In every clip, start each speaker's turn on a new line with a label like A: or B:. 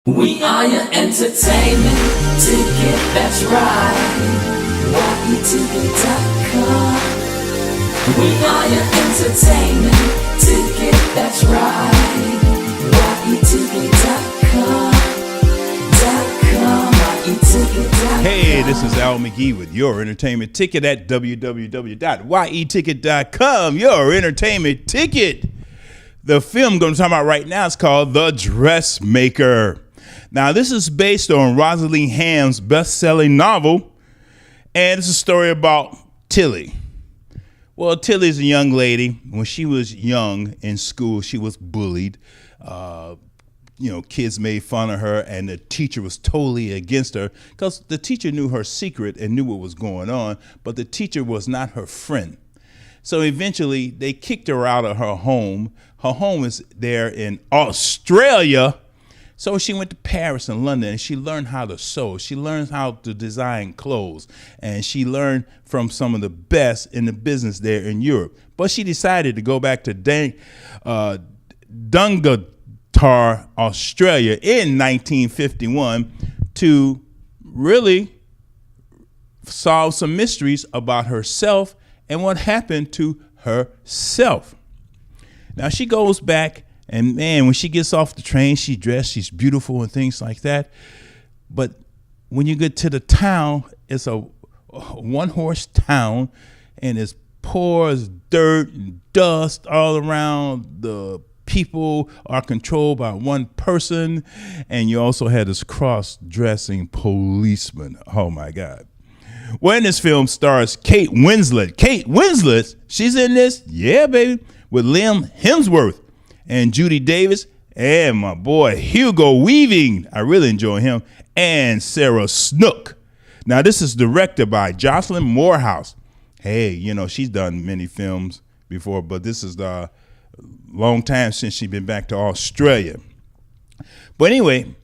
A: We are your entertainment ticket, that's right. YETicket.com. We are your entertainment ticket, that's right. YETicket.com.
B: Hey, this is Al McGee with your entertainment ticket at www.yeticket.com. Your entertainment ticket. The film I'm going to talk about right now is called The Dressmaker. Now, this is based on Rosalie Hamm's best-selling novel, and it's a story about Tilly. Well, Tilly's a young lady. When she was young in school, she was bullied. Kids made fun of her, and the teacher was totally against her because the teacher knew her secret and knew what was going on, but the teacher was not her friend. So eventually, they kicked her out of her home. Her home is there in Australia. So she went to Paris and London, and she learned how to sew. She learned how to design clothes, and she learned from some of the best in the business there in Europe. But she decided to go back to Dungatar, Australia in 1951 to really solve some mysteries about herself and what happened to herself. Now she goes back, and man, when she gets off the train, she's dressed, she's beautiful and things like that. But when you get to the town, it's a one-horse town, and it's poor as dirt and dust all around. The people are controlled by one person, and you also had this cross-dressing policeman. Oh, my God. Well, in this film stars Kate Winslet. Kate Winslet, she's in this, yeah, baby, with Hemsworth and Judy Davis and my boy Hugo Weaving. I really enjoy him. And Sarah Snook. Now, this is directed by Jocelyn Moorhouse. Hey, she's done many films before, but this is the long time since she's been back to Australia. But anyway,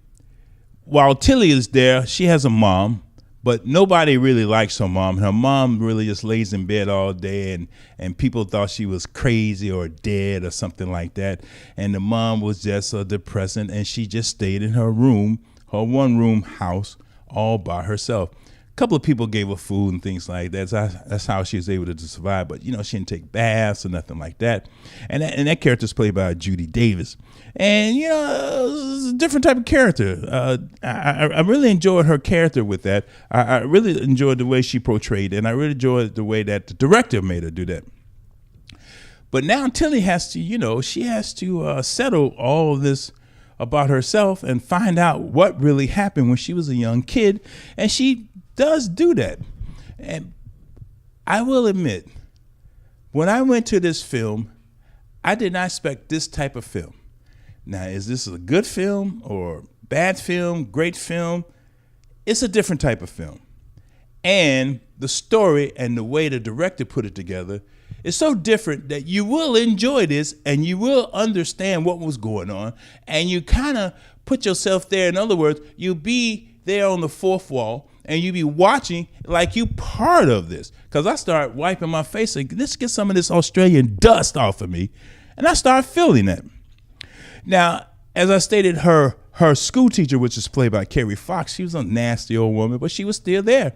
B: while Tilly is there, she has a mom. But nobody really likes her mom. Her mom really just lays in bed all day, and people thought she was crazy or dead or something like that. And the mom was just depressing, and she just stayed in her room, her one-room house, all by herself. A couple of people gave her food and things like that. That's how she was able to survive. But, she didn't take baths or nothing like that. And that character is played by Judy Davis. And, it's a different type of character. I really enjoyed her character with that. I really enjoyed the way she portrayed it, and I really enjoyed the way that the director made her do that. But now Tilly has to, she has to settle all of this about herself and find out what really happened when she was a young kid. And she does do that. And I will admit, when I went to this film, I did not expect this type of film. Now, is this a good film or bad film, great film? It's a different type of film. And the story and the way the director put it together is so different that you will enjoy this and you will understand what was going on. And you kind of put yourself there. In other words, you'll be there on the fourth wall and you be watching like you part of this. Because I start wiping my face and let's get some of this Australian dust off of me. And I start feeling that. Now, as I stated, her school teacher, which is played by Kerry Fox, she was a nasty old woman, but she was still there,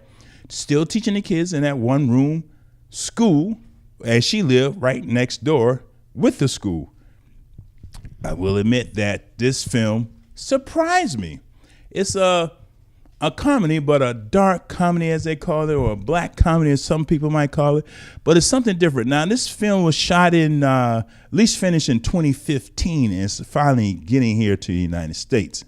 B: still teaching the kids in that one-room school, as she lived right next door with the school. I will admit that this film surprised me. It's a comedy, but a dark comedy, as they call it, or a black comedy, as some people might call it. But it's something different. Now, this film was shot at least finished in 2015, and it's finally getting here to the United States.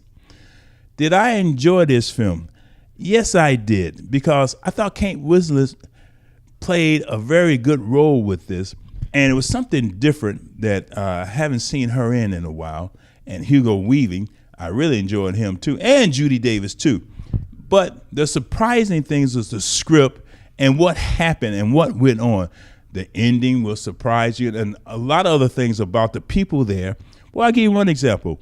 B: Did I enjoy this film? Yes, I did, because I thought Kate Winslet played a very good role with this, and it was something different that I haven't seen her in a while. And Hugo Weaving, I really enjoyed him too, and Judy Davis too. But the surprising things was the script and what happened and what went on. The ending will surprise you, and a lot of other things about the people there. Well, I'll give you one example.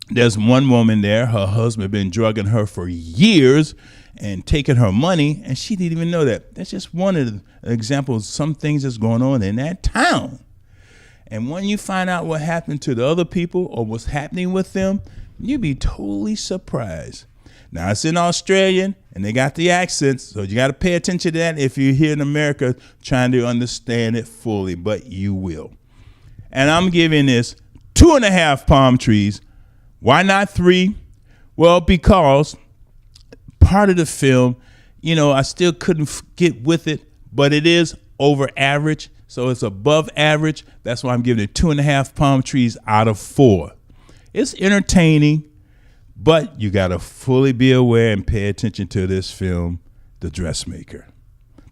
B: There's one woman there, her husband had been drugging her for years and taking her money, and she didn't even know that. That's just one of the examples of some things that's going on in that town. And when you find out what happened to the other people or what's happening with them, You'd be totally surprised. Now, it's in Australian, and they got the accents, so you got to pay attention to that if you're here in America trying to understand it fully, but you will. And I'm giving this 2.5 palm trees. Why not 3? Well, because part of the film, I still couldn't get with it, but it is over average, so it's above average. That's why I'm giving it 2.5 palm trees out of 4. It's entertaining, but you got to fully be aware and pay attention to this film, The Dressmaker.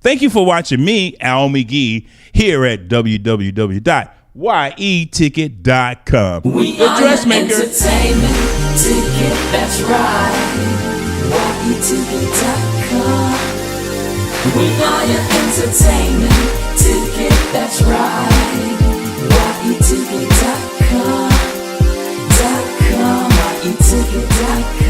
B: Thank you for watching me, Al McGee, here at www.yeticket.com.
A: We
B: The
A: are
B: Dressmaker.
A: entertainment ticket, that's right. yeticket.com. We are your entertainment ticket, that's right. yeticket.com. yeticket.com.